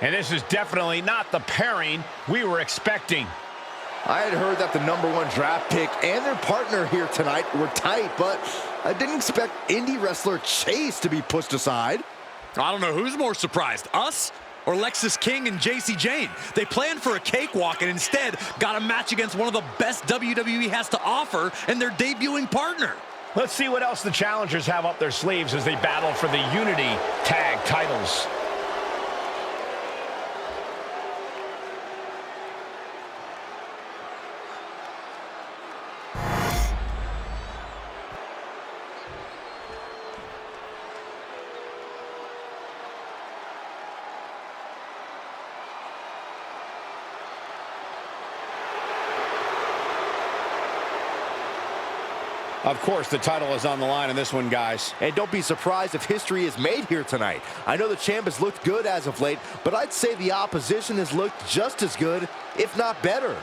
And this is definitely not the pairing we were expecting. I had heard that the #1 draft pick and their partner here tonight were tight, but I didn't expect indie wrestler Chase to be pushed aside. I don't know who's more surprised, us or Lexis King and JC Jane. They planned for a cakewalk and instead got a match against one of the best WWE has to offer and their debuting partner. Let's see what else the challengers have up their sleeves as they battle for the Unity Tag titles. Of course, the title is on the line in this one, guys. And don't be surprised if history is made here tonight. I know the champ has looked good as of late, but I'd say the opposition has looked just as good, if not better.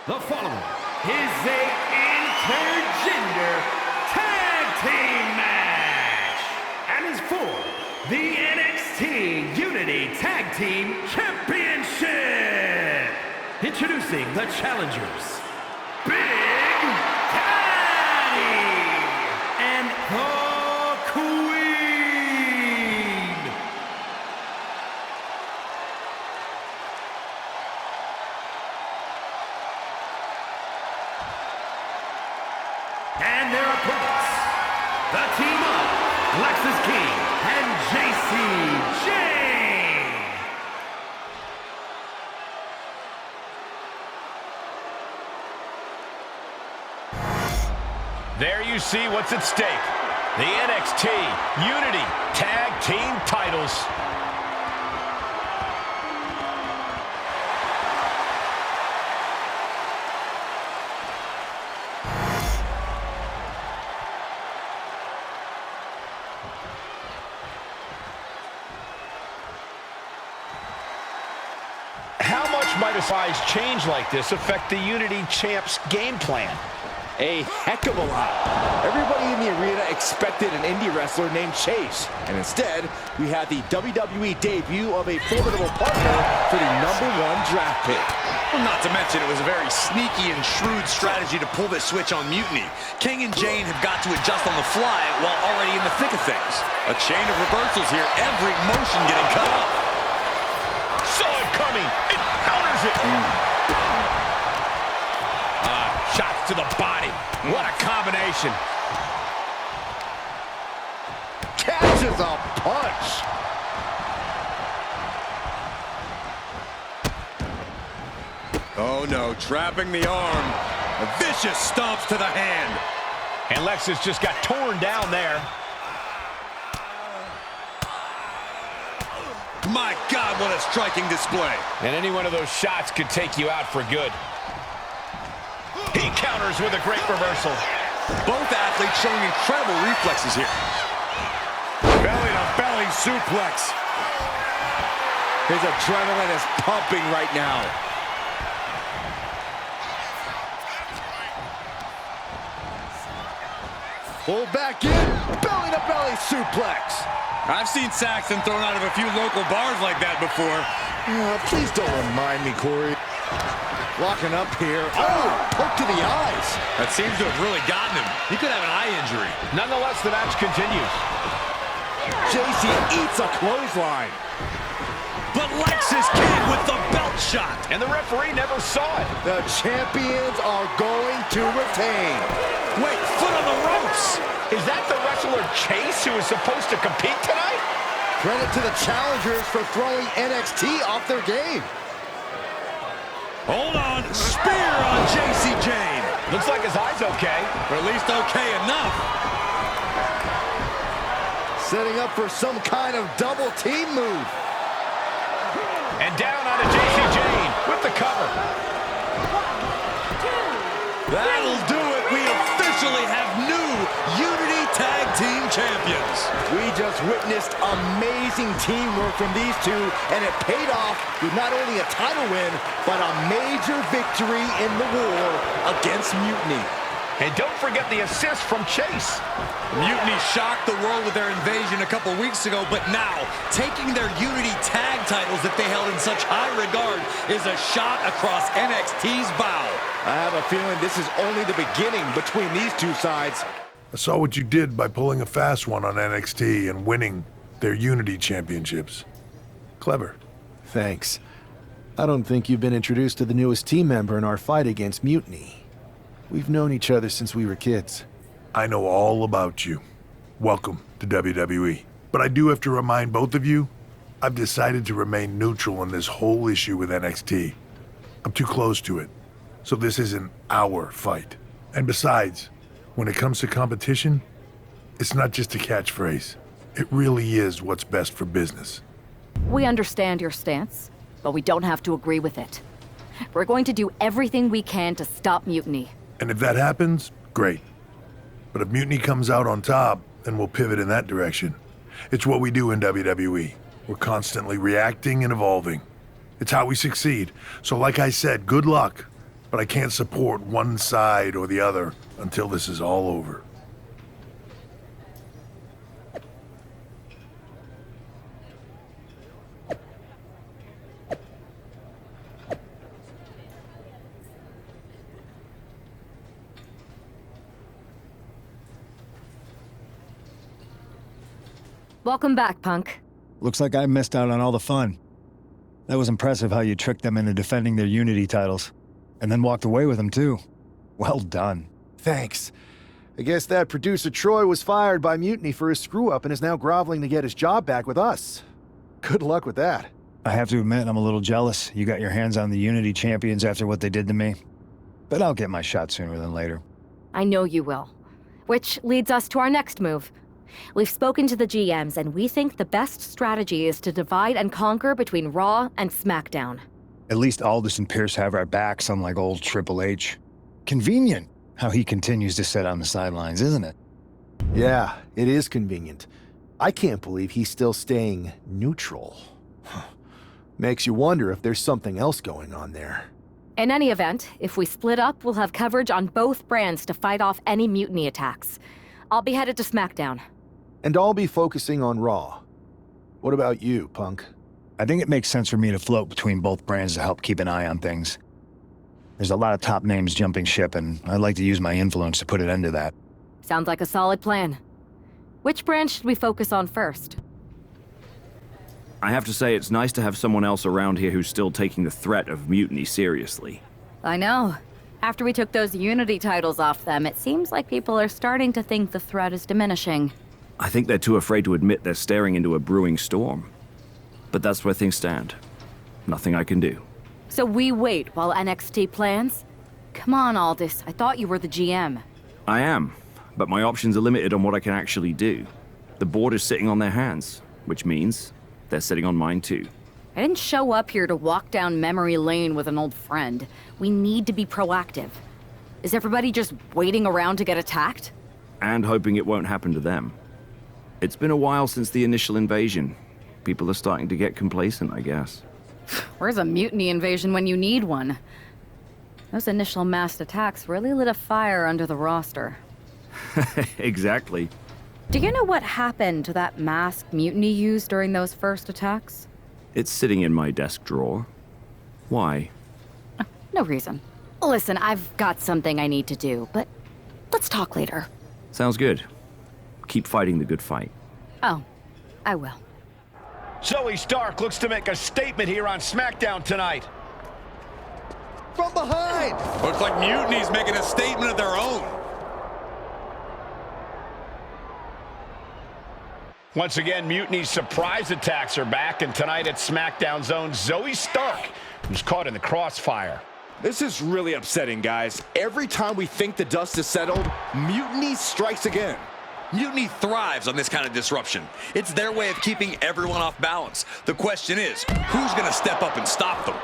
The following is a intergender tag team match and is for the NXT Unity Tag Team Championship. Introducing the challengers, Big Daddy and the Queen. And their opponents, the team of Lexis King and JC Jane. There you see what's at stake. The NXT Unity Tag Team titles. How much might a size change like this affect the Unity Champ's game plan? A heck of a lot. Everybody in the arena expected an indie wrestler named Chase. And instead, we had the WWE debut of a formidable partner for the #1 draft pick. Well, not to mention, it was a very sneaky and shrewd strategy to pull this switch on Mutiny. King and Jane have got to adjust on the fly while already in the thick of things. A chain of reversals here, every motion getting cut off. Saw it coming. It counters it. Shots to the body. What a combination. Catches a punch. Oh no, trapping the arm. A vicious stomps to the hand. And Lexis just got torn down there. My God, what a striking display. And any one of those shots could take you out for good. He counters with a great reversal. Both athletes showing incredible reflexes here. Belly-to-belly suplex. His adrenaline is pumping right now. Pull back in, belly-to-belly suplex. I've seen Saxton thrown out of a few local bars like that before. Please don't remind me, Corey. Locking up here. Oh, poke to the eyes. That seems to have really gotten him. He could have an eye injury. Nonetheless, the match continues. JC eats a clothesline. But Lexis King with the belt shot. And the referee never saw it. The champions are going to retain. Wait, foot on the ropes. Is that the wrestler Chase who is supposed to compete tonight? Credit to the challengers for throwing NXT off their game. Hold on. Spear on JC Jane. Looks like his eye's okay. Or at least okay enough. Setting up for some kind of double team move. And down onto JC Jane with the cover. That'll do it. We officially have new Unity Tag Team Champions. We just witnessed amazing teamwork from these two, and it paid off with not only a title win, but a major victory in the war against Mutiny. And don't forget the assist from Chase. Mutiny shocked the world with their invasion a couple weeks ago, but now, taking their Unity tag titles that they held in such high regard is a shot across NXT's bow. I have a feeling this is only the beginning between these two sides. I saw what you did by pulling a fast one on NXT and winning their Unity championships. Clever. Thanks. I don't think you've been introduced to the newest team member in our fight against Mutiny. We've known each other since we were kids. I know all about you. Welcome to WWE. But I do have to remind both of you, I've decided to remain neutral in this whole issue with NXT. I'm too close to it, so this isn't our fight. And besides, when it comes to competition, it's not just a catchphrase. It really is what's best for business. We understand your stance, but we don't have to agree with it. We're going to do everything we can to stop Mutiny. And if that happens, great. But if Mutiny comes out on top, then we'll pivot in that direction. It's what we do in WWE. We're constantly reacting and evolving. It's how we succeed. So like I said, good luck. But I can't support one side or the other until this is all over. Welcome back, Punk. Looks like I missed out on all the fun. That was impressive how you tricked them into defending their Unity titles. And then walked away with them, too. Well done. Thanks. I guess that producer Troy was fired by Mutiny for his screw-up and is now groveling to get his job back with us. Good luck with that. I have to admit, I'm a little jealous. You got your hands on the Unity champions after what they did to me. But I'll get my shot sooner than later. I know you will. Which leads us to our next move. We've spoken to the GMs, and we think the best strategy is to divide and conquer between Raw and SmackDown. At least Aldous and Pierce have our backs, unlike old Triple H. Convenient how he continues to sit on the sidelines, isn't it? Yeah, it is convenient. I can't believe he's still staying neutral. Makes you wonder if there's something else going on there. In any event, if we split up, we'll have coverage on both brands to fight off any Mutiny attacks. I'll be headed to SmackDown. And I'll be focusing on Raw. What about you, Punk? I think it makes sense for me to float between both brands to help keep an eye on things. There's a lot of top names jumping ship, and I'd like to use my influence to put an end to that. Sounds like a solid plan. Which brand should we focus on first? I have to say, it's nice to have someone else around here who's still taking the threat of Mutiny seriously. I know. After we took those Unity titles off them, it seems like people are starting to think the threat is diminishing. I think they're too afraid to admit they're staring into a brewing storm. But that's where things stand. Nothing I can do. So we wait while NXT plans? Come on, Aldous. I thought you were the GM. I am, but my options are limited on what I can actually do. The board is sitting on their hands, which means they're sitting on mine too. I didn't show up here to walk down memory lane with an old friend. We need to be proactive. Is everybody just waiting around to get attacked? And hoping it won't happen to them. It's been a while since the initial invasion. People are starting to get complacent, I guess. Where's a Mutiny invasion when you need one? Those initial massed attacks really lit a fire under the roster. Exactly. Do you know what happened to that mask Mutiny used during those first attacks? It's sitting in my desk drawer. Why? No reason. Listen, I've got something I need to do, but let's talk later. Sounds good. Keep fighting the good fight. Oh, I will. Zoe Stark looks to make a statement here on SmackDown tonight. From behind! Looks like Mutiny's making a statement of their own. Once again, Mutiny's surprise attacks are back, and tonight at SmackDown's own Zoe Stark, who's caught in the crossfire. This is really upsetting, guys. Every time we think the dust is settled, Mutiny strikes again. Mutiny thrives on this kind of disruption. It's their way of keeping everyone off balance. The question is, who's going to step up and stop them?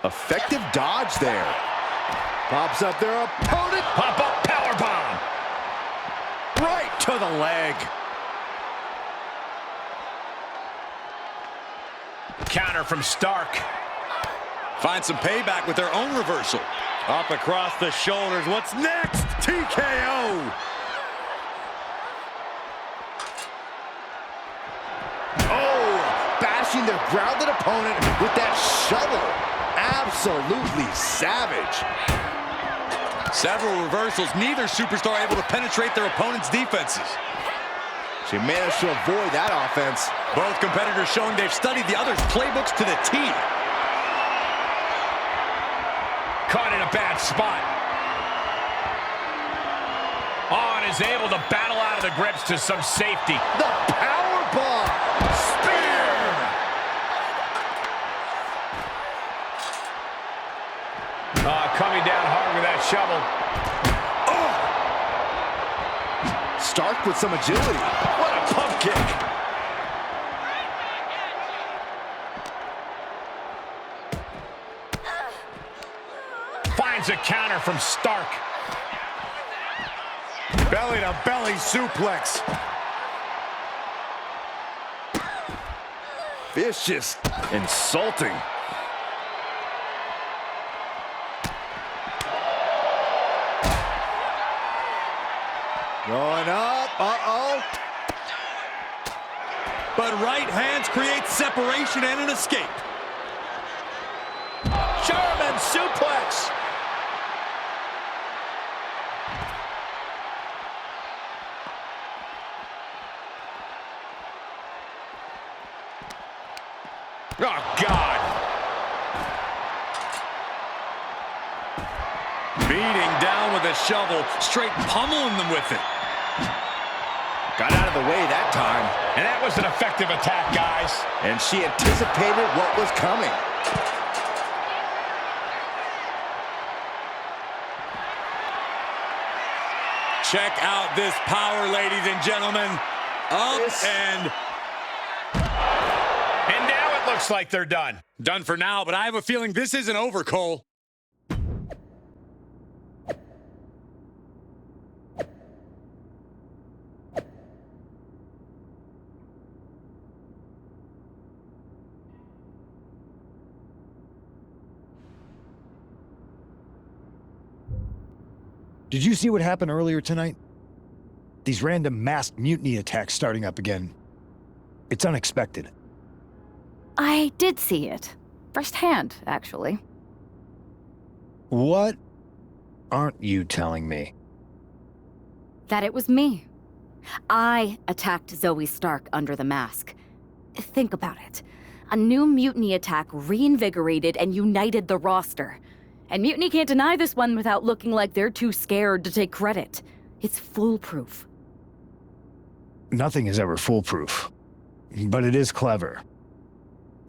Effective dodge there. Pops up their opponent. Pop-up powerbomb. Right to the leg. Counter from Stark. Find some payback with their own reversal. Up across the shoulders. What's next? TKO. Oh, bashing their grounded opponent with that shovel. Absolutely savage. Several reversals, neither superstar able to penetrate their opponent's defenses. She managed to avoid that offense. Both competitors showing they've studied the other's playbooks to the T. Caught in a bad spot. Oh, and is able to battle out of the grips to some safety. The power bomb. Spear. Coming down hard with that shovel. Stark with some agility. What a pump kick. Finds a counter from Stark. Belly to belly suplex. Vicious. Insulting. Going up. Uh-oh. But right hands create separation and an escape. German suplex. Oh, God. Beating down with a shovel, straight pummeling them with it. Got out of the way that time. And that was an effective attack, guys. And she anticipated what was coming. Check out this power, ladies and gentlemen. Up and now it looks like they're done. done for now, but I have a feeling this isn't over, Cole. Did you see what happened earlier tonight? These random masked mutiny attacks starting up again. It's unexpected. I did see it. Firsthand, actually. What aren't you telling me? That it was me. I attacked Zoe Stark under the mask. Think about it. A new mutiny attack reinvigorated and united the roster. And Mutiny can't deny this one without looking like they're too scared to take credit. It's foolproof. Nothing is ever foolproof. But it is clever.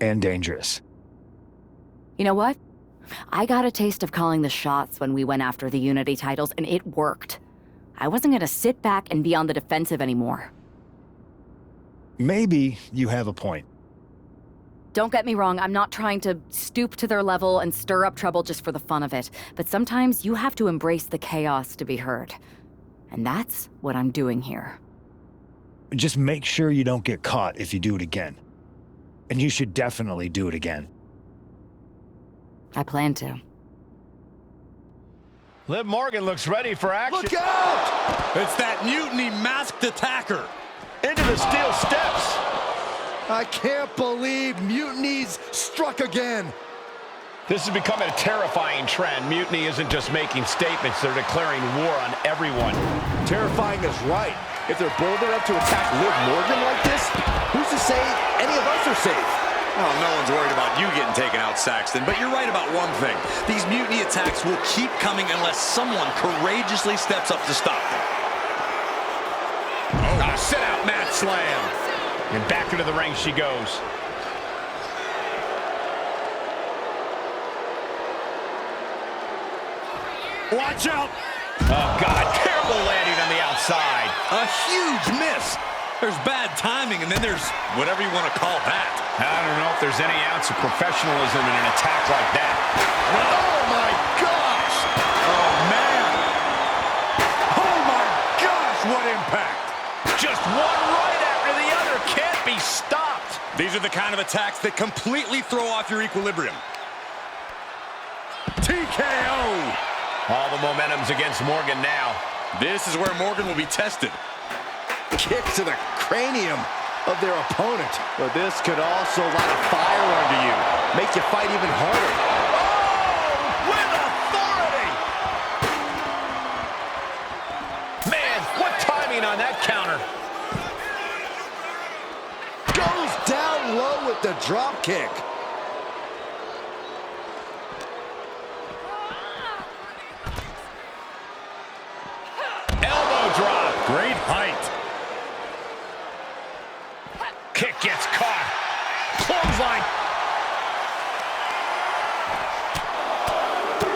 And dangerous. You know what? I got a taste of calling the shots when we went after the Unity titles, and it worked. I wasn't gonna sit back and be on the defensive anymore. Maybe you have a point. Don't get me wrong, I'm not trying to stoop to their level and stir up trouble just for the fun of it, but sometimes you have to embrace the chaos to be heard. And that's what I'm doing here. Just make sure you don't get caught if you do it again. And you should definitely do it again. I plan to. Liv Morgan looks ready for action. Look out! It's that Mutiny masked attacker. Into the steel steps. I can't believe Mutiny's struck again. This is becoming a terrifying trend. Mutiny isn't just making statements, they're declaring war on everyone. Terrifying is right. If they're bold enough to attack Liv Morgan like this, who's to say any of us are safe? Well, no one's worried about you getting taken out, Saxton, but you're right about one thing. These mutiny attacks will keep coming unless someone courageously steps up to stop them. Oh, sit-out mat slam. And back into the ring she goes. Watch out! Oh, God, terrible landing on the outside. A huge miss. There's bad timing, and then there's whatever you want to call that. I don't know if there's any ounce of professionalism in an attack like that. Oh, my gosh! Oh, man! Oh my gosh, what impact! Just one right after the other can't be stopped. These are the kind of attacks that completely throw off your equilibrium. TKO! All the momentum's against Morgan now. This is where Morgan will be tested. Kick to the cranium of their opponent. But this could also light a fire under you, make you fight even harder. Oh, with authority! Man, what timing on that counter. Goes down low with the drop kick. Elbow drop. Great height. Kick gets caught. Clothesline.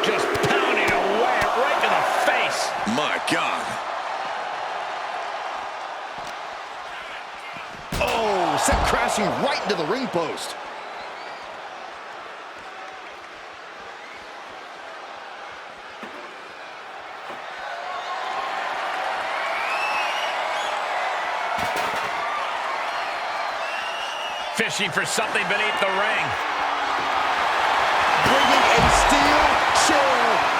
Just pounding away right to the face. My God. Oh, sent crashing right into the ring post. Fishing for something beneath the ring. Bringing a steel chair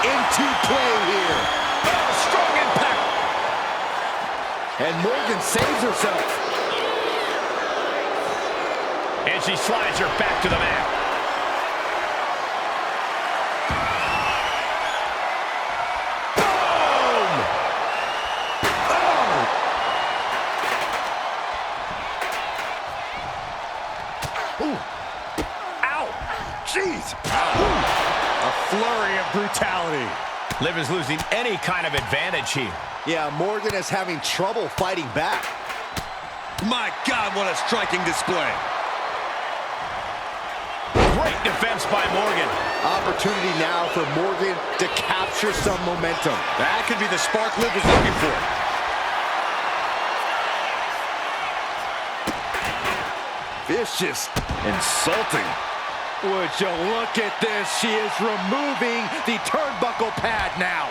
into play here. Oh, strong impact. And Morgan saves herself. And she slides her back to the mat. Jeez! A flurry of brutality. Liv is losing any kind of advantage here. Yeah, Morgan is having trouble fighting back. My God, what a striking display. Great defense by Morgan. Opportunity now for Morgan to capture some momentum. That could be the spark Liv was looking for. Vicious, insulting. Would you look at this? She is removing the turnbuckle pad now.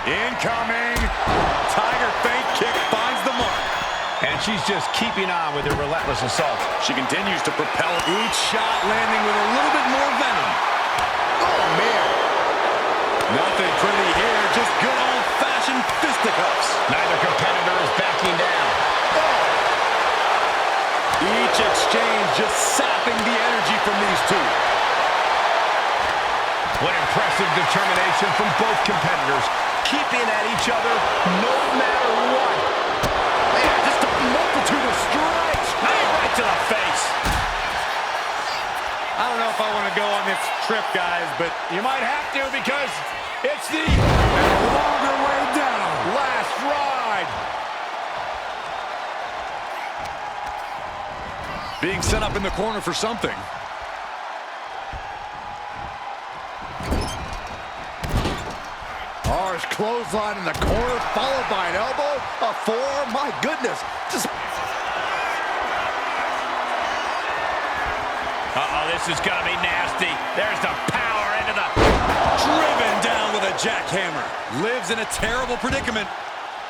Incoming. Tiger feint kick finds the mark. And she's just keeping on with her relentless assault. She continues to propel each shot, landing with a little bit more venom. Oh, man. Nothing pretty here, just good old-fashioned fisticuffs. Neither competitor is backing down. Each exchange just sapping the energy from these two. What impressive determination from both competitors, keeping at each other no matter what. Man, just a multitude of strikes. Right to the face. I don't know if I want to go on this trip, guys, but you might have to because it's the longer way down. Last ride. Being set up in the corner for something. Harsh clothesline in the corner, followed by an elbow, a forearm. My goodness. Just Uh-oh, this is gonna be nasty. There's the power into the... Driven down with a jackhammer. Liv's in a terrible predicament.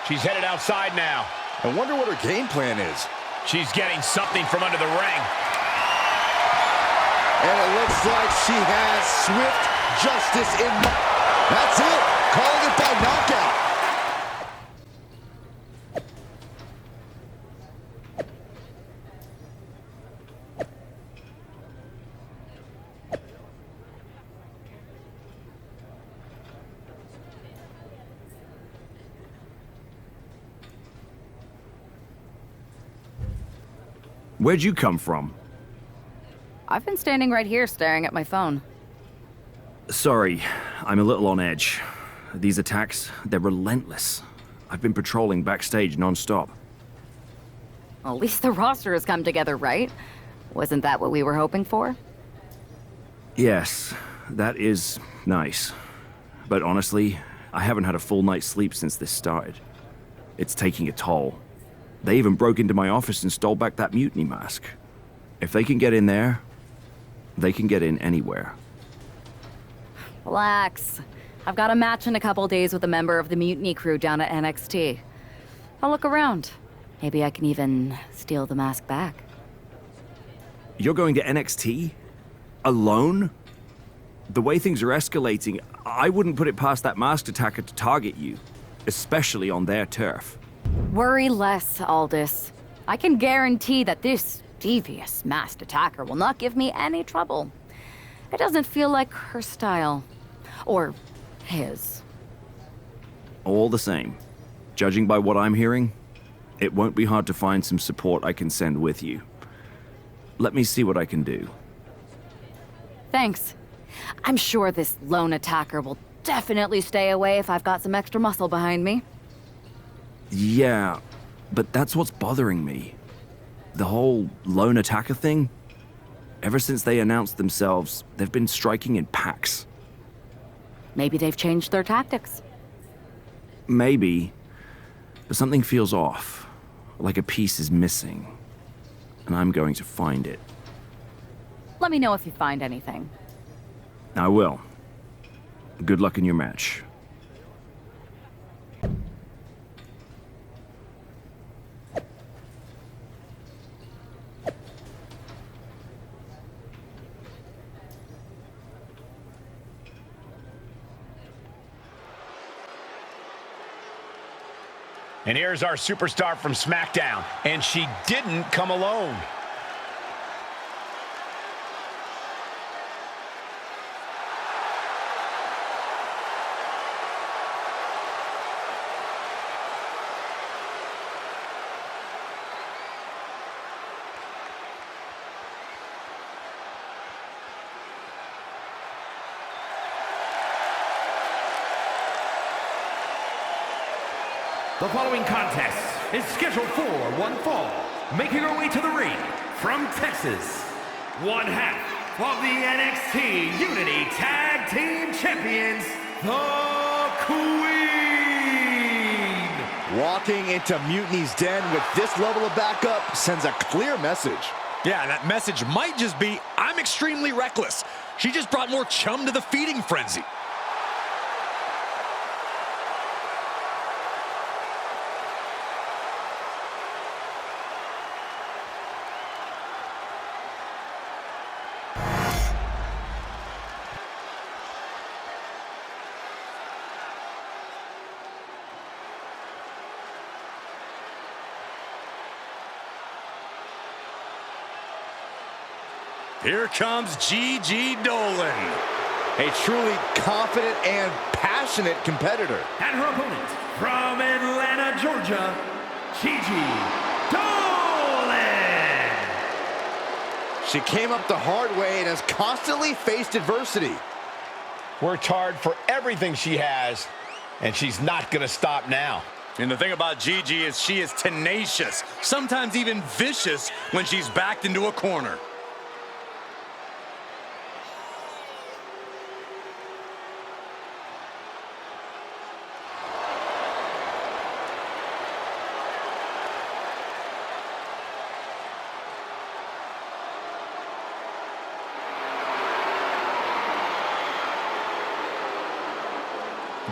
She's headed outside now. I wonder what her game plan is. She's getting something from under the ring. And it looks like she has swift justice in my... That's it. Calling it by knockout. Where'd you come from? I've been standing right here staring at my phone. Sorry, I'm a little on edge. These attacks, they're relentless. I've been patrolling backstage non-stop. Well, at least the roster has come together, right? Wasn't that what we were hoping for? Yes, that is nice. But honestly, I haven't had a full night's sleep since this started. It's taking a toll. They even broke into my office and stole back that mutiny mask. If they can get in there, they can get in anywhere. Relax. I've got a match in a couple days with a member of the mutiny crew down at NXT. I'll look around. Maybe I can even steal the mask back. You're going to NXT? Alone? The way things are escalating, I wouldn't put it past that masked attacker to target you, especially on their turf. Worry less, Aldous. I can guarantee that this devious masked attacker will not give me any trouble. It doesn't feel like her style. Or his. All the same, judging by what I'm hearing, it won't be hard to find some support I can send with you. Let me see what I can do. Thanks. I'm sure this lone attacker will definitely stay away if I've got some extra muscle behind me. Yeah, but that's what's bothering me. The whole lone attacker thing? Ever since they announced themselves, they've been striking in packs. Maybe they've changed their tactics. Maybe, but something feels off, like a piece is missing, and I'm going to find it. Let me know if you find anything. I will. Good luck in your match. And here's our superstar from SmackDown, and she didn't come alone. The following contest is scheduled for one fall. Making her way to the ring from Texas, one half of the NXT Unity Tag Team Champions, the Queen. Walking into Mutiny's den with this level of backup sends a clear message. Yeah, that message might just be, I'm extremely reckless. She just brought more chum to the feeding frenzy. Here comes Gigi Dolan. A truly confident and passionate competitor. And her opponent from Atlanta, Georgia, Gigi Dolan. She came up the hard way and has constantly faced adversity. Worked hard for everything she has, and she's not going to stop now. And the thing about Gigi is she is tenacious, sometimes even vicious when she's backed into a corner.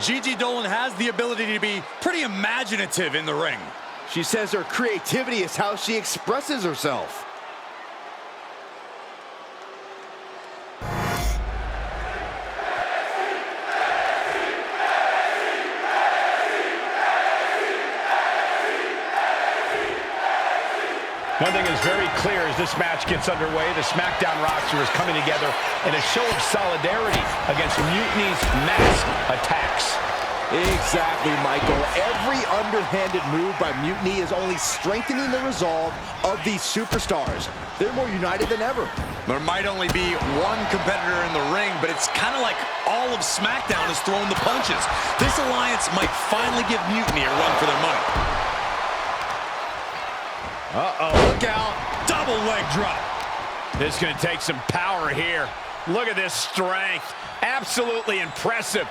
Gigi Dolan has the ability to be pretty imaginative in the ring. She says her creativity is how she expresses herself. One thing is very clear as this match gets underway, the SmackDown roster is coming together in a show of solidarity against Mutiny's mass attacks. Exactly, Michael. Every underhanded move by Mutiny is only strengthening the resolve of these superstars. They're more united than ever. There might only be one competitor in the ring, but it's kind of like all of SmackDown is throwing the punches. This alliance might finally give Mutiny a run for their money. Uh-oh, look out. Double leg drop. This is going to take some power here. Look at this strength. Absolutely impressive.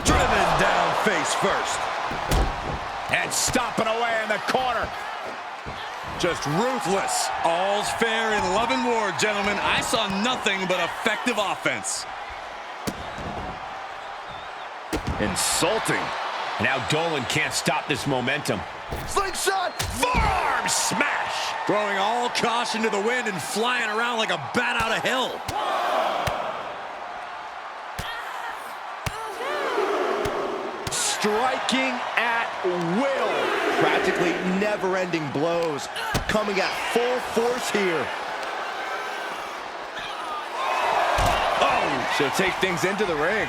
Driven down face first. And stomping away in the corner. Just ruthless. All's fair in love and war, gentlemen. I saw nothing but effective offense. Insulting. Now Dolan can't stop this momentum. Slingshot! Forearm smash! Throwing all caution to the wind and flying around like a bat out of hell. Striking at will. Practically never-ending blows. Coming at full force here. Oh! She'll take things into the ring.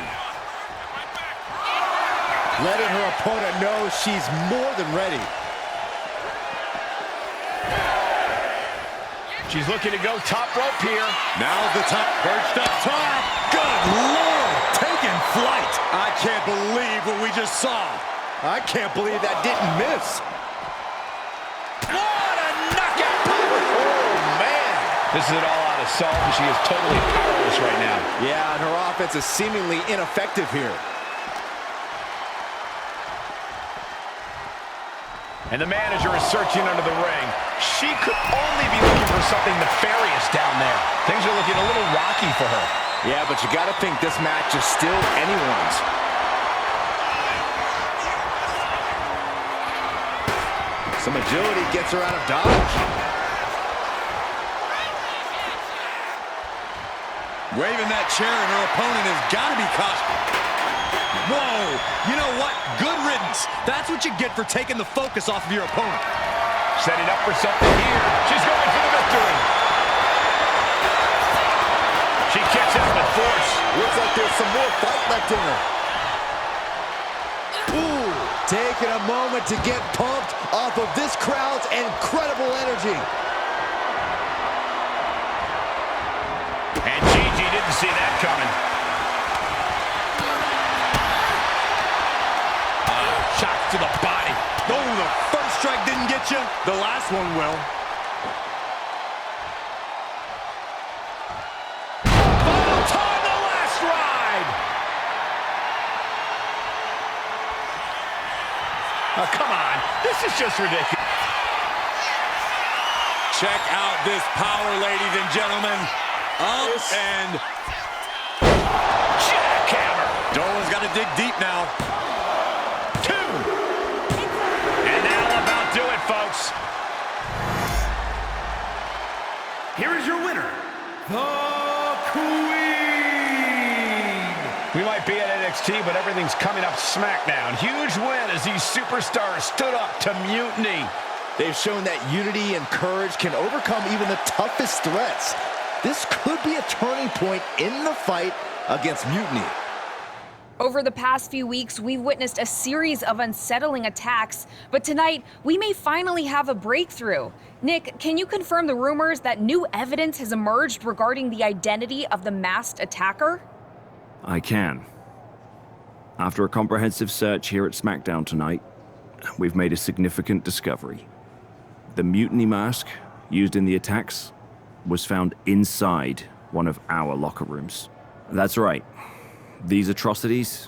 Letting her opponent know she's more than ready. She's looking to go top rope here. Now's the time. Perched up top. Good Lord! Taking flight. I can't believe what we just saw. I can't believe that didn't miss. What a knockout power! Oh, man! This is an all-out assault, and she is totally powerless right now. Yeah, and her offense is seemingly ineffective here. And the manager is searching under the ring. She could only be looking for something nefarious down there. Things are looking a little rocky for her. Yeah, but you got to think this match is still anyone's. Some agility gets her out of dodge. Waving that chair, and her opponent has got to be cautious. Whoa! You know what? Good riddance. That's what you get for taking the focus off of your opponent. Setting up for something here. She's going for the victory. She kicks out with force. Looks like there's some more fight left in her. Ooh, taking a moment to get pumped off of this crowd's incredible energy. And Gigi didn't see that coming. Shots to the body. Oh, the first strike didn't get you. The last one will. Final time, the last ride. Oh, come on. This is just ridiculous. Check out this power, ladies and gentlemen. Up and jackhammer. Dolan's got to dig deep now. Do it, folks. Here is your winner, the Queen. We might be at NXT, but everything's coming up SmackDown. Huge win as these superstars stood up to Mutiny. They've shown that unity and courage can overcome even the toughest threats. This could be a turning point in the fight against Mutiny. Over the past few weeks, we've witnessed a series of unsettling attacks, but tonight, we may finally have a breakthrough. Nick, can you confirm the rumors that new evidence has emerged regarding the identity of the masked attacker? I can. After a comprehensive search here at SmackDown tonight, we've made a significant discovery. The mutiny mask used in the attacks was found inside one of our locker rooms. That's right. These atrocities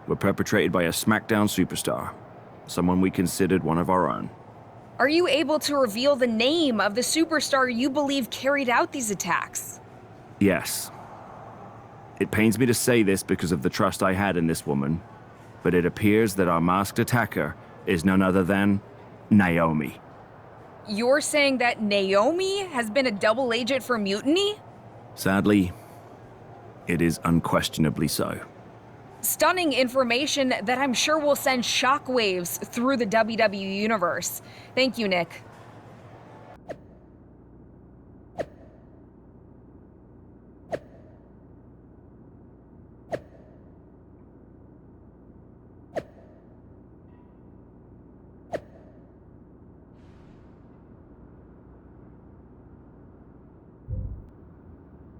were perpetrated by a SmackDown superstar, someone we considered one of our own. Are you able to reveal the name of the superstar you believe carried out these attacks? Yes. It pains me to say this because of the trust I had in this woman, but it appears that our masked attacker is none other than Naomi. You're saying that Naomi has been a double agent for Mutiny? Sadly, it is unquestionably so. Stunning information that I'm sure will send shockwaves through the WWE universe. Thank you, Nick.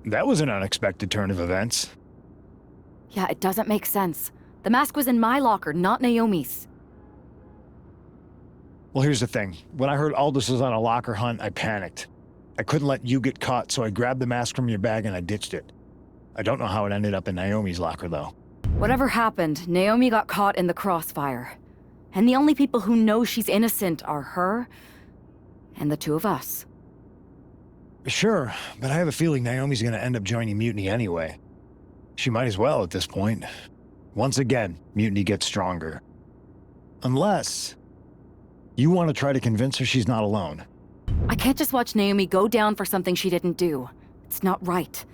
That was an unexpected turn of events. Yeah, it doesn't make sense. The mask was in my locker, not Naomi's. Well, here's the thing. When I heard Aldous was on a locker hunt, I panicked. I couldn't let you get caught, so I grabbed the mask from your bag and I ditched it. I don't know how it ended up in Naomi's locker, though. Whatever happened, Naomi got caught in the crossfire. And the only people who know she's innocent are her and the two of us. Sure, but I have a feeling Naomi's gonna end up joining Mutiny anyway. She might as well at this point. Once again, Mutiny gets stronger. Unless you want to try to convince her she's not alone. I can't just watch Naomi go down for something she didn't do. It's not right.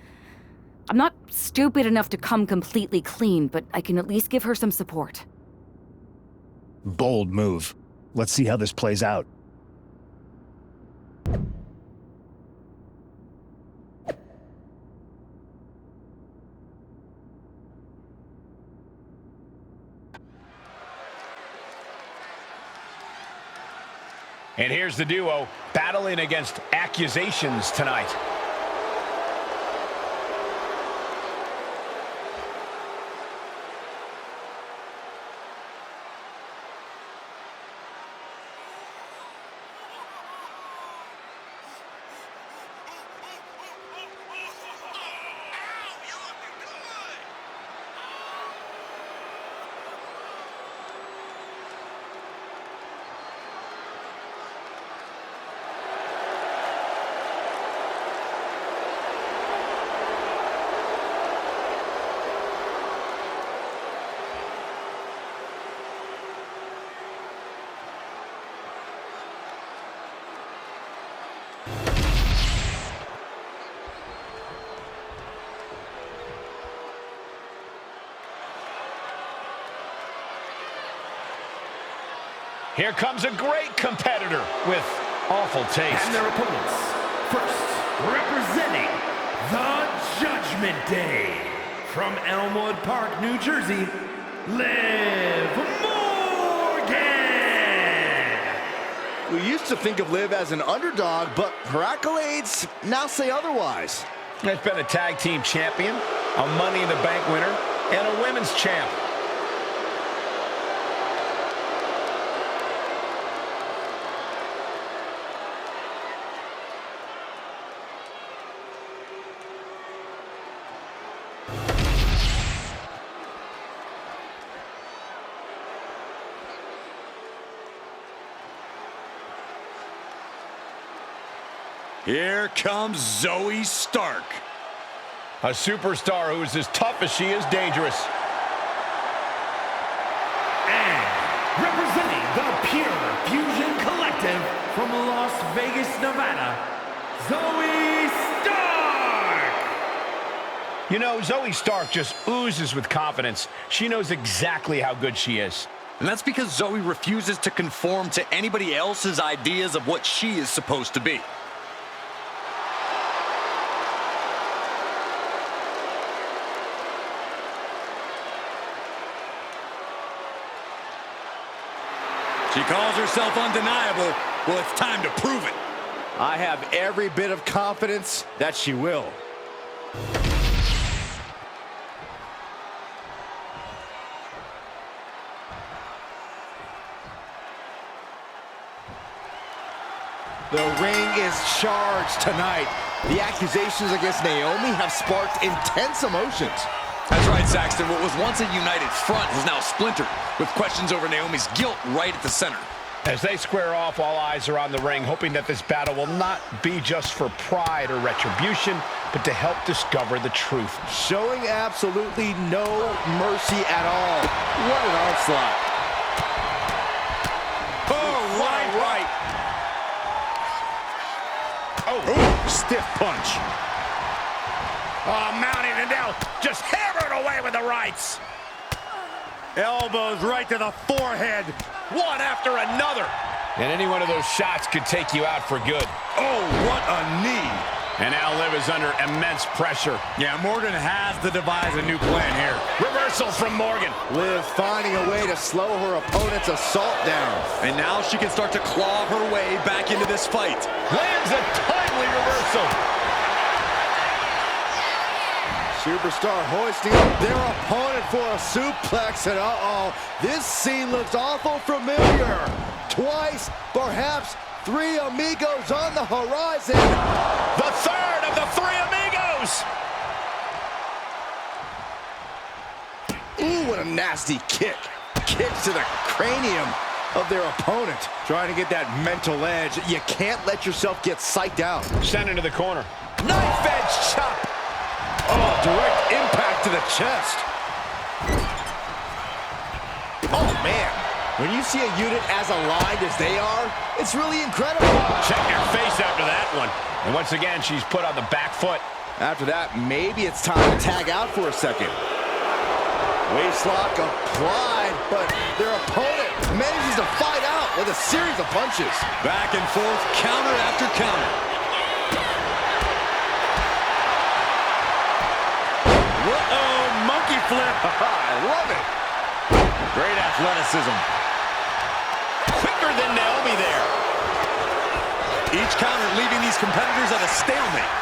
I'm not stupid enough to come completely clean, but I can at least give her some support. Bold move. Let's see how this plays out. And here's the duo battling against accusations tonight. Here comes a great competitor with awful taste. And their opponents, first, representing the Judgment Day, from Elmwood Park, New Jersey, Liv Morgan! We used to think of Liv as an underdog, but her accolades now say otherwise. It's been a tag team champion, a Money in the Bank winner, and a women's champ. Here comes Zoe Stark. A superstar who is as tough as she is dangerous. And representing the Pure Fusion Collective from Las Vegas, Nevada, Zoe Stark! You know, Zoe Stark just oozes with confidence. She knows exactly how good she is. And that's because Zoe refuses to conform to anybody else's ideas of what she is supposed to be. She calls herself undeniable. Well, it's time to prove it. I have every bit of confidence that she will. The ring is charged tonight. The accusations against Naomi have sparked intense emotions. That's right, Saxton. What was once a united front has now splintered, with questions over Naomi's guilt right at the center. As they square off, all eyes are on the ring, hoping that this battle will not be just for pride or retribution, but to help discover the truth. Showing absolutely no mercy at all. What an onslaught. Oh, right. Oh, stiff punch. Oh, mounting and now just hammering away with the rights. Elbows right to the forehead. One after another. And any one of those shots could take you out for good. Oh, what a knee. And now Liv is under immense pressure. Yeah, Morgan has to devise a new plan here. Reversal from Morgan. Liv finding a way to slow her opponent's assault down. And now she can start to claw her way back into this fight. Lands a timely reversal. Superstar hoisting up their opponent for a suplex, and this scene looks awful familiar. Twice, perhaps 3 amigos on the horizon. The third of the 3 amigos. Ooh, what a nasty kick. Kicks to the cranium of their opponent. Trying to get that mental edge. You can't let yourself get psyched out. Sent into the corner. Knife edge chop. Oh, direct impact to the chest. Oh, man. When you see a unit as aligned as they are, it's really incredible. Check your face after that one. And once again, she's put on the back foot. After that, maybe it's time to tag out for a second. Waistlock applied, but their opponent manages to fight out with a series of punches. Back and forth, counter after counter. Uh-oh, monkey flip. I love it. Great athleticism. Quicker than Naomi there. Each counter leaving these competitors at a stalemate.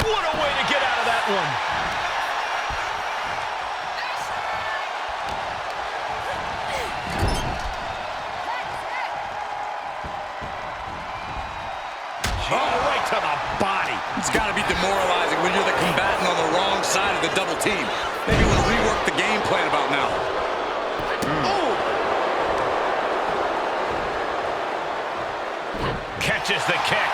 What a way to get out of that one. Oh, right to the body. It's got to be demoralizing when you're the combatant on the wrong side of the double team. Maybe we'll rework the game plan about now. Oh! Catches the kick.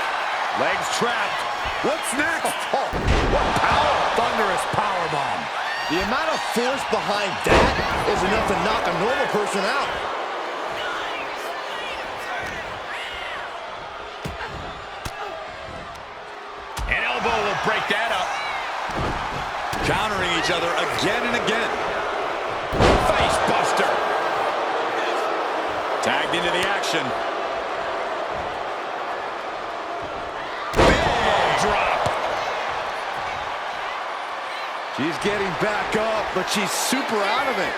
Legs trapped. What's next? Oh, what power. Thunderous powerbomb. The amount of force behind that is enough to knock a normal person out. An elbow will break that up. Countering each other again and again. Face buster. Tagged into the action. Drop. She's getting back up, but she's super out of it.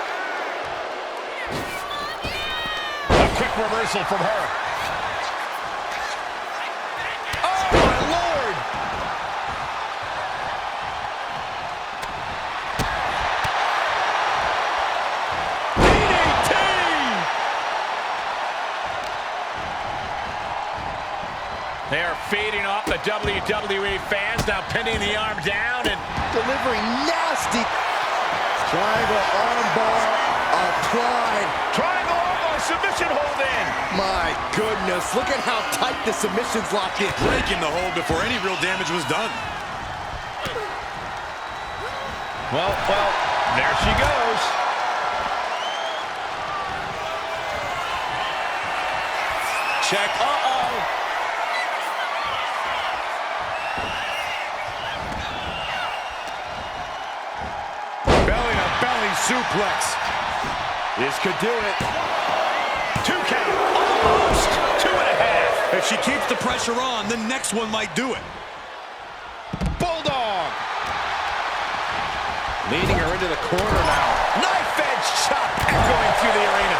A quick reversal from her. Oh, my Lord! DDT! They are feeding off the WWE fans, now pinning the arm down and Delivering nasty. Triangle armbar applied. triangle armbar submission hold in. My goodness, look at how tight the submission's locked in. Breaking the hold before any real damage was done. Well, there she goes. Check. Belly-to-belly suplex. This could do it. 2 count. Almost. 2.5. If she keeps the pressure on, the next one might do it. Bulldog. Leading her into the corner now. Knife edge chop echoing through the arena.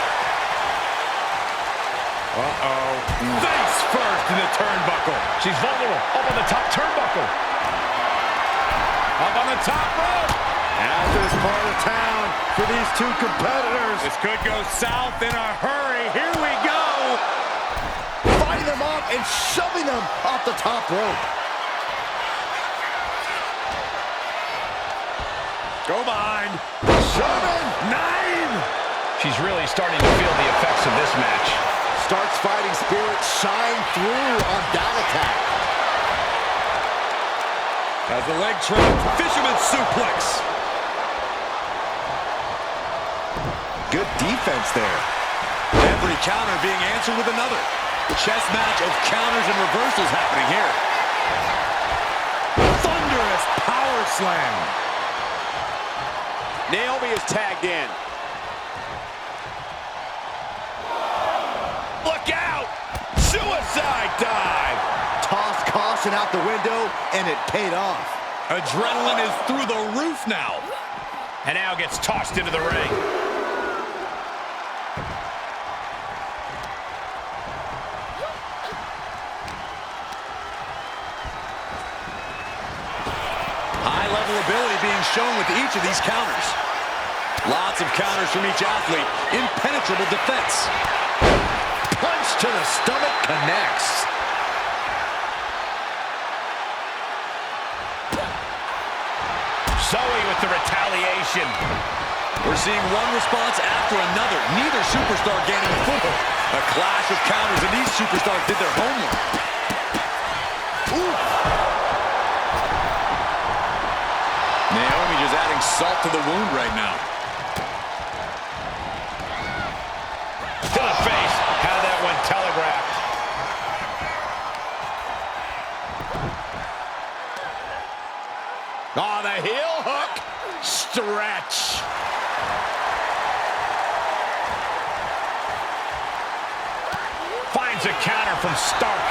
Face first in the turnbuckle. She's vulnerable. Up on the top turnbuckle. Up on the top rope. Out to this part of town for these two competitors. This could go south in a hurry. Here we go. Fighting them off and shoving them off the top rope. Go behind. Shoving. 9. She's really starting to feel the effects of this match. Stark's fighting spirit shine through on that attack. As the leg trap, fisherman suplex. Good defense there. Every counter being answered with another. Chess match of counters and reversals happening here. Thunderous power slam. Naomi is tagged in. Look out! Suicide dive! Tossed caution out the window, and it paid off. Adrenaline is through the roof now. And now gets tossed into the ring. High-level ability being shown with each of these counters. Lots of counters from each athlete. Impenetrable defense. Punch to the stomach connects. Zoe with the retaliation. We're seeing one response after another. Neither superstar gaining a foothold. A clash of counters, and these superstars did their homework. Ooh. Naomi just adding salt to the wound right now. To the face. Had that one telegraphed. Oh, the heel hook. Stretch. Finds a counter from Stark.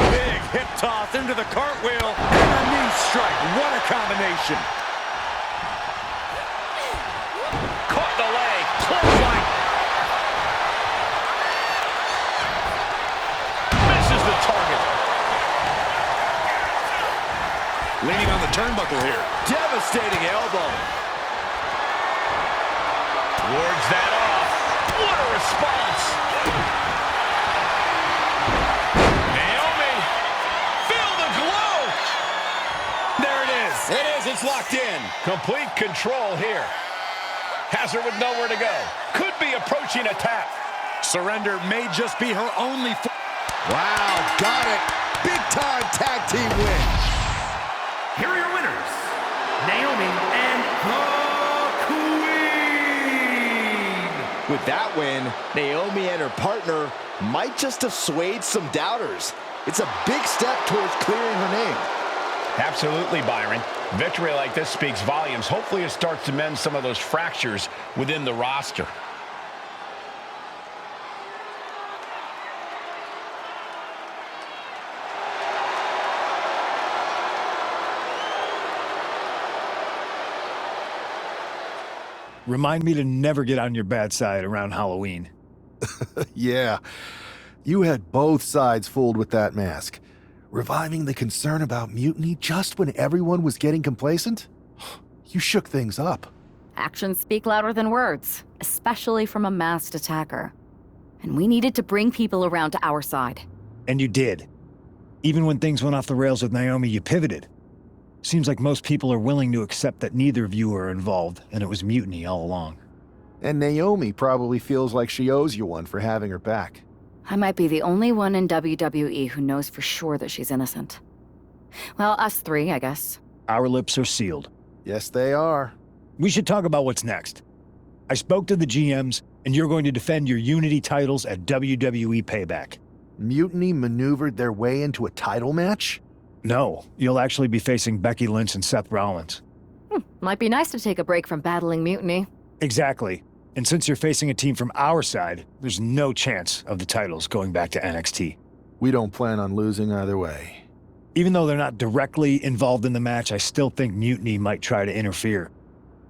Big hip toss into the cartwheel and a knee strike. What a combination. Caught the leg. Clothesline. Misses the target. Leaning on the turnbuckle here. Devastating elbow. Wards that off. What a response. Naomi. Feel the glow. There it is. It is. It's locked in. Complete control here. Has her with nowhere to go. Could be approaching a tap. Surrender may just be her only. Wow, got it. Big time tag team win. Here are your winners, Naomi and the Queen. With that win, Naomi and her partner might just have swayed some doubters. It's a big step towards clearing her name. Absolutely, Byron. Victory like this speaks volumes. Hopefully it starts to mend some of those fractures within the roster. Remind me to never get on your bad side around Halloween. Yeah, you had both sides fooled with that mask. Reviving the concern about mutiny just when everyone was getting complacent? You shook things up. Actions speak louder than words, especially from a masked attacker. And we needed to bring people around to our side. And you did. Even when things went off the rails with Naomi, you pivoted. Seems like most people are willing to accept that neither of you are involved, and it was mutiny all along. And Naomi probably feels like she owes you one for having her back. I might be the only one in WWE who knows for sure that she's innocent. Well, us three, I guess. Our lips are sealed. Yes, they are. We should talk about what's next. I spoke to the GMs, and you're going to defend your Unity titles at WWE Payback. Mutiny maneuvered their way into a title match? No, you'll actually be facing Becky Lynch and Seth Rollins. Might be nice to take a break from battling mutiny. Exactly. And since you're facing a team from our side, there's no chance of the titles going back to NXT. We don't plan on losing either way. Even though they're not directly involved in the match, I still think Mutiny might try to interfere.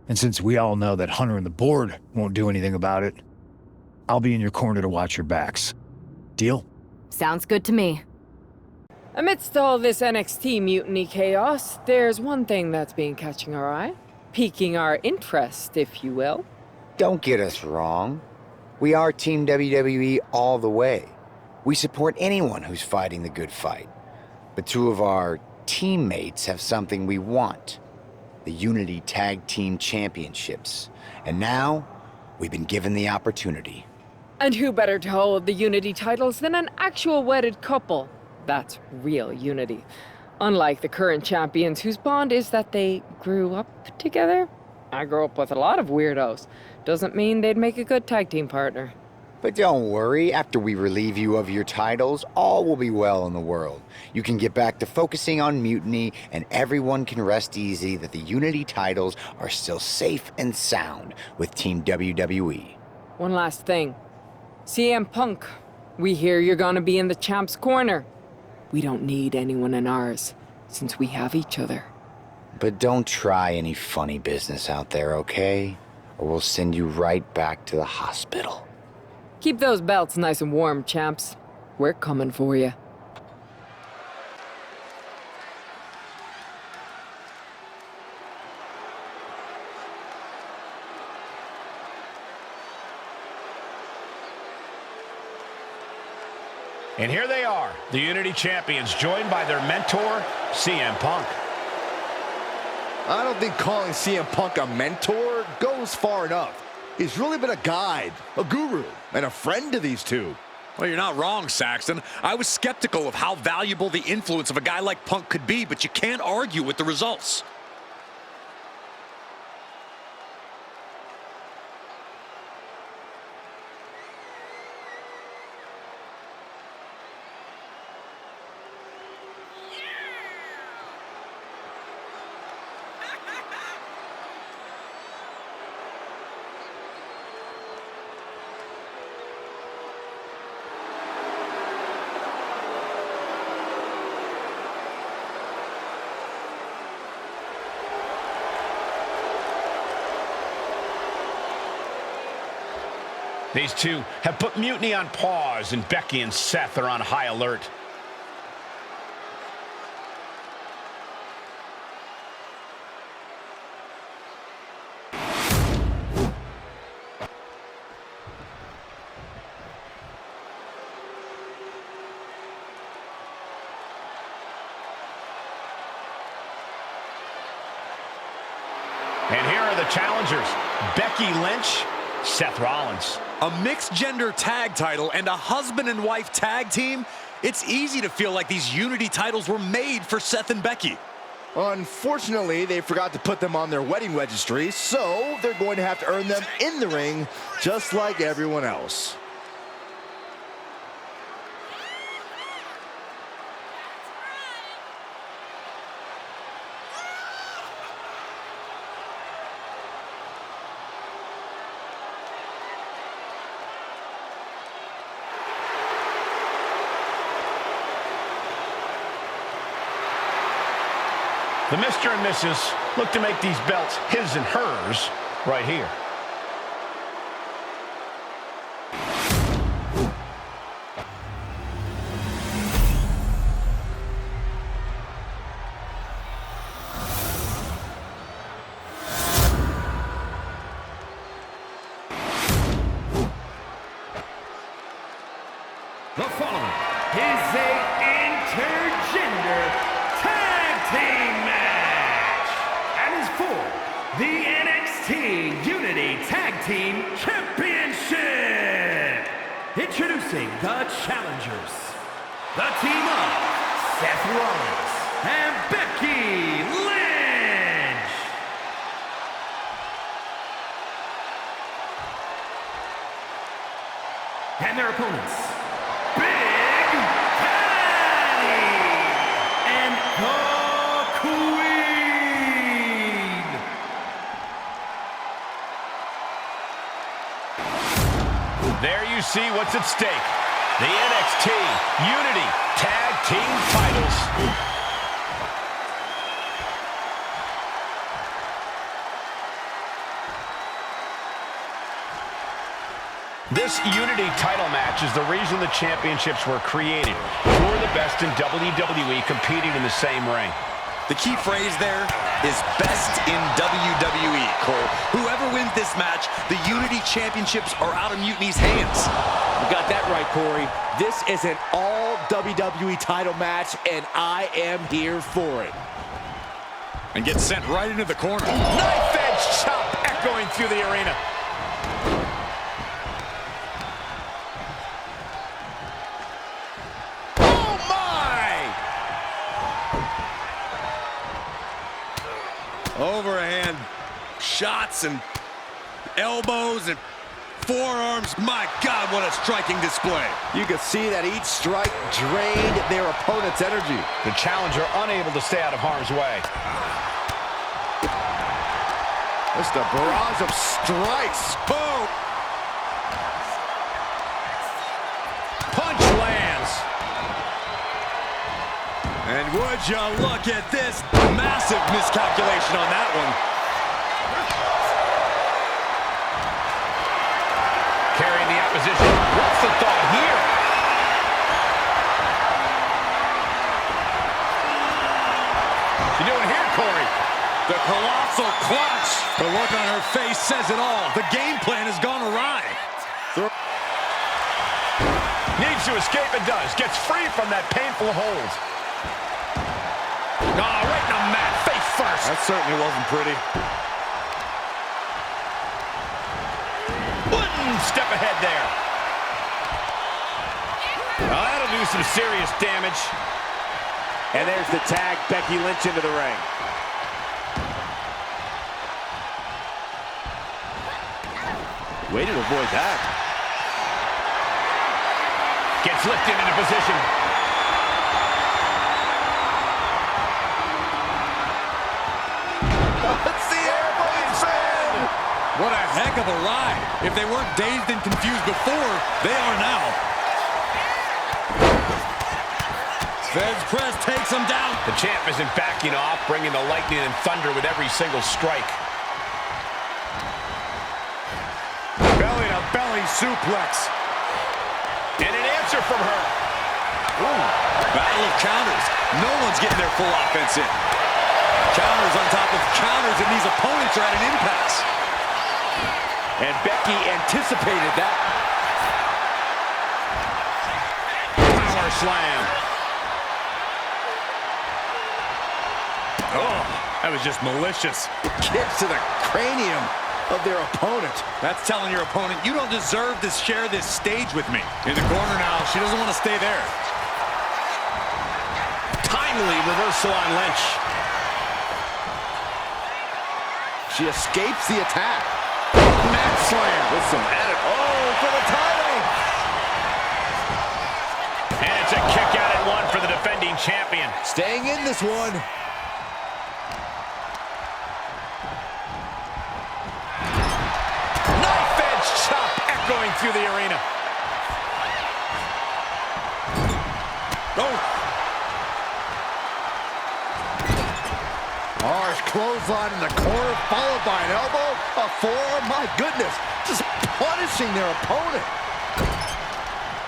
And since we all know that Hunter and the board won't do anything about it, I'll be in your corner to watch your backs. Deal? Sounds good to me. Amidst all this NXT mutiny chaos, there's one thing that's been catching our eye. Piquing our interest, if you will. Don't get us wrong. We are Team WWE all the way. We support anyone who's fighting the good fight. But two of our teammates have something we want. The Unity Tag Team Championships. And now, we've been given the opportunity. And who better to hold the Unity titles than an actual wedded couple? That's real unity. Unlike the current champions whose bond is that they grew up together. I grew up with a lot of weirdos. Doesn't mean they'd make a good tag team partner. But don't worry, after we relieve you of your titles, all will be well in the world. You can get back to focusing on Mutiny, and everyone can rest easy that the Unity titles are still safe and sound with Team WWE. One last thing. CM Punk, we hear you're gonna be in the champ's corner. We don't need anyone in ours, since we have each other. But don't try any funny business out there, okay? Or we'll send you right back to the hospital. Keep those belts nice and warm, champs. We're coming for you. And here they are, the Unity Champions, joined by their mentor, CM Punk. I don't think calling CM Punk a mentor goes far enough. He's really been a guide, a guru, and a friend to these two. Well, you're not wrong, Saxton. I was skeptical of how valuable the influence of a guy like Punk could be, but you can't argue with the results. These two have put Mutiny on pause, and Becky and Seth are on high alert. And here are the challengers, Becky Lynch, Seth Rollins. A mixed-gender tag title and a husband and wife tag team? It's easy to feel like these Unity titles were made for Seth and Becky. Unfortunately, they forgot to put them on their wedding registry, so they're going to have to earn them in the ring, just like everyone else. The Mr. and Mrs. look to make these belts his and hers right here. The following is a intergender tag team match and is for the NXT Unity Tag Team Championship. Introducing the challengers, the team of Seth Rollins and Becky Lynch. And their opponents, Big Daddy and the Queen. There you see what's at stake. The NXT Unity Tag Team titles. This Unity title match is the reason the championships were created. For the best in WWE competing in the same ring. The key phrase there is best in WWE, Cole. Whoever wins this match, the Unity Championships are out of Mutiny's hands. You got that right, Corey. This is an all WWE title match, and I am here for it. And gets sent right into the corner. Knife edge chop echoing through the arena. Overhand shots and elbows and forearms. My God, what a striking display. You could see that each strike drained their opponent's energy. The challenger unable to stay out of harm's way. Just a barrage of strikes. Boom! Punch lands. And would you look at this massive miscalculation on that one. Carrying the opposition. What's the thought here? What you doing here, Corey? The colossal clutch. The look on her face says it all. The game plan has gone awry. Needs to escape and does. Gets free from that painful hold. Oh, right in the mat, face first. That certainly wasn't pretty. One step ahead there. Oh, that'll do some serious damage. And there's the tag, Becky Lynch into the ring. Way to avoid that. Gets lifted into position. It's the airplane fan! What a heck of a ride. If they weren't dazed and confused before, they are now. Feds press takes him down. The champ isn't backing off, bringing the lightning and thunder with every single strike. Belly-to-belly suplex. And an answer from her. Ooh. Battle of counters. No one's getting their full offense in. Counters on top of counters, and these opponents are at an impasse. And Becky anticipated that. Power slam. Oh, that was just malicious. Kicks to the cranium of their opponent. That's telling your opponent, you don't deserve to share this stage with me. In the corner now, she doesn't want to stay there. Timely reversal on Lynch. She escapes the attack. Mat slam with some added, for the title. And it's a kick out at one for the defending champion. Staying in this one. Knife edge chop echoing through the arena. Harsh clothesline in the corner, followed by an elbow, a forearm. My goodness, just punishing their opponent.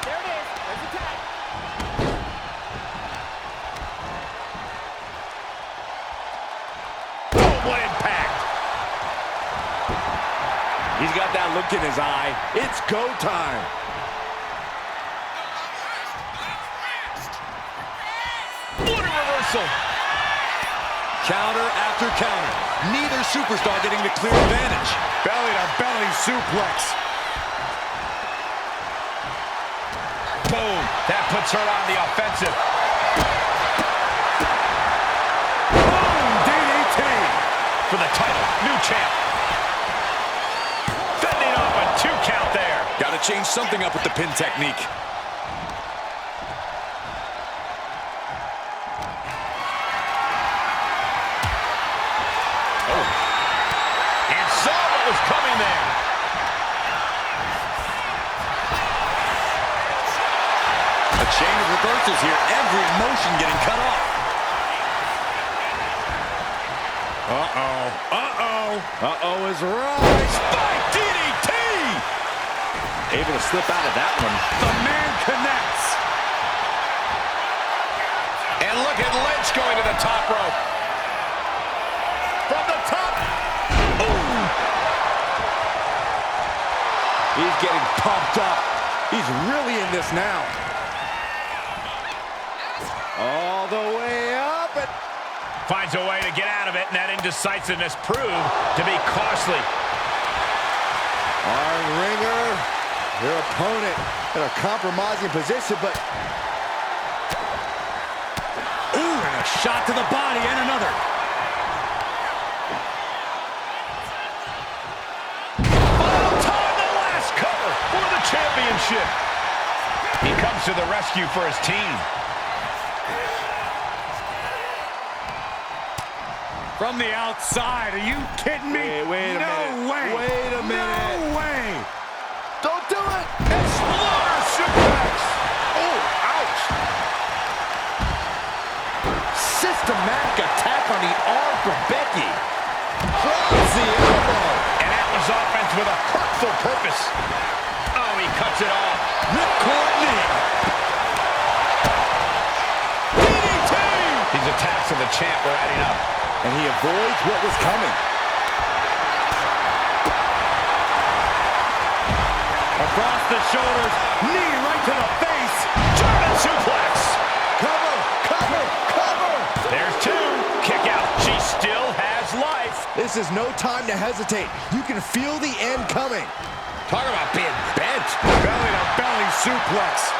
There it is. There's the tag. Boom, what impact. He's got that look in his eye. It's go time. What a reversal. Counter after counter. Neither superstar getting the clear advantage. Belly-to-belly suplex. Boom. That puts her on the offensive. Boom, DDT. For the title, new champ. Fending off a 2 count there. Got to change something up with the pin technique. Coming there. A chain of reversals here. Every motion getting cut off. Uh-oh is right. Spike DDT. Able to slip out of that one. The man connects. And look at Lynch going to the top rope. From the top. He's getting pumped up. He's really in this now. All the way up. And finds a way to get out of it, and that indecisiveness proved to be costly. Arm wringer. Their opponent in a compromising position, but... Ooh, and a shot to the body and another. Final time, the last couple. submission. He comes to the rescue for his team. From the outside, are you kidding me? Hey, wait a minute. No way. Wait a minute. No way. Don't do it. Exploder suplex. Oh, ouch. Systematic attack on the arm from Becky. Drops the elbow. And Atlas offense with a hurtful purpose. Oh, he cuts it off. Ripcord knee. DDT. These attacks of the champ are adding up. And he avoids what was coming. Across the shoulders, knee right to the face. German suplex. Cover, cover, cover. There's two. Kick out. She still has life. This is no time to hesitate. You can feel the end coming. Talk about being bent. Belly to belly suplex.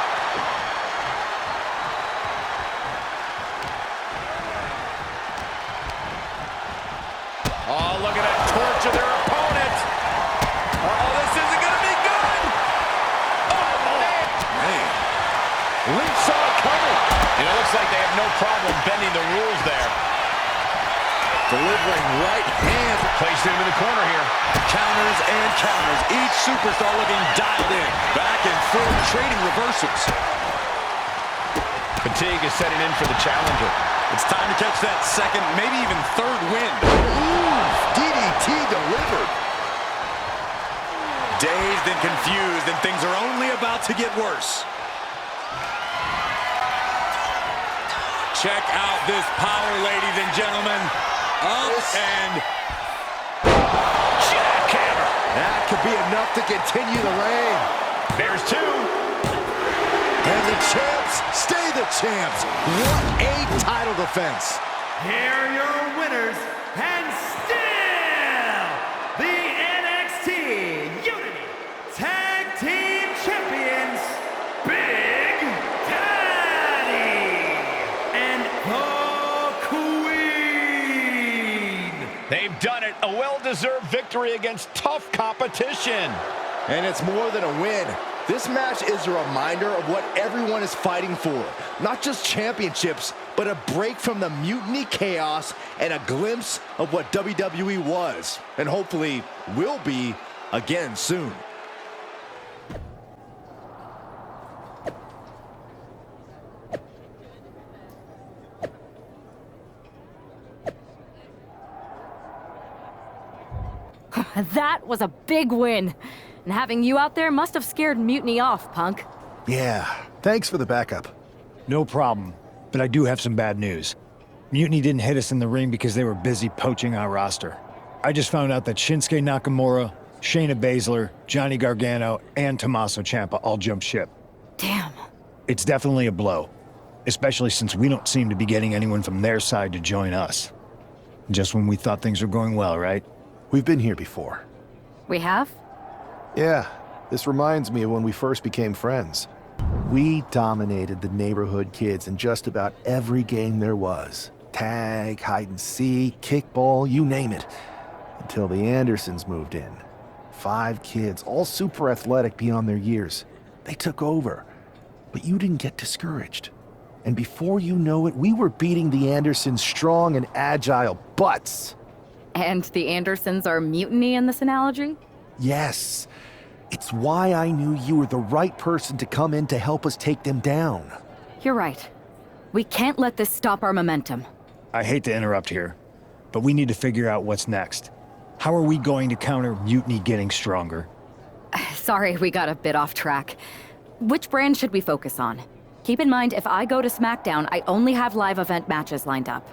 Oh, look at that torture their opponent. Oh, this isn't going to be good. Oh, man. Lynch saw it coming. And it looks like they have no problem bending the rules there. Delivering right hand. Placing him in the corner here. Counters and counters. Each superstar looking dialed in. Back and forth, trading reversals. Fatigue is setting in for the challenger. It's time to catch that second, maybe even third win. Ooh, DDT delivered. Dazed and confused, and things are only about to get worse. Check out this power, ladies and gentlemen. Up and Jackhammer. That could be enough to continue the reign. There's two. And the champs stay the champs. What a title defense. Here are your winners, and still the NXT Unity Tag Team Champions, Big Daddy and the Queen. They've done it. A well-deserved victory against tough competition. And it's more than a win. This match is a reminder of what everyone is fighting for. Not just championships, but a break from the mutiny chaos and a glimpse of what WWE was, and hopefully will be again soon. That was a big win. And having you out there must have scared Mutiny off, Punk. Yeah, thanks for the backup. No problem. But I do have some bad news. Mutiny didn't hit us in the ring because they were busy poaching our roster. I just found out that Shinsuke Nakamura, Shayna Baszler, Johnny Gargano, and Tommaso Ciampa all jumped ship. Damn. It's definitely a blow. Especially since we don't seem to be getting anyone from their side to join us. Just when we thought things were going well, right? We've been here before. We have? Yeah, this reminds me of when we first became friends. We dominated the neighborhood kids in just about every game there was. Tag, hide and seek, kickball, you name it. Until the Andersons moved in. 5 kids, all super athletic beyond their years. They took over. But you didn't get discouraged. And before you know it, we were beating the Andersons' strong and agile butts. And the Andersons are mutiny in this analogy? Yes. It's why I knew you were the right person to come in to help us take them down. You're right. We can't let this stop our momentum. I hate to interrupt here, but we need to figure out what's next. How are we going to counter Mutiny getting stronger? Sorry, we got a bit off track. Which brand should we focus on? Keep in mind, if I go to SmackDown, I only have live event matches lined up.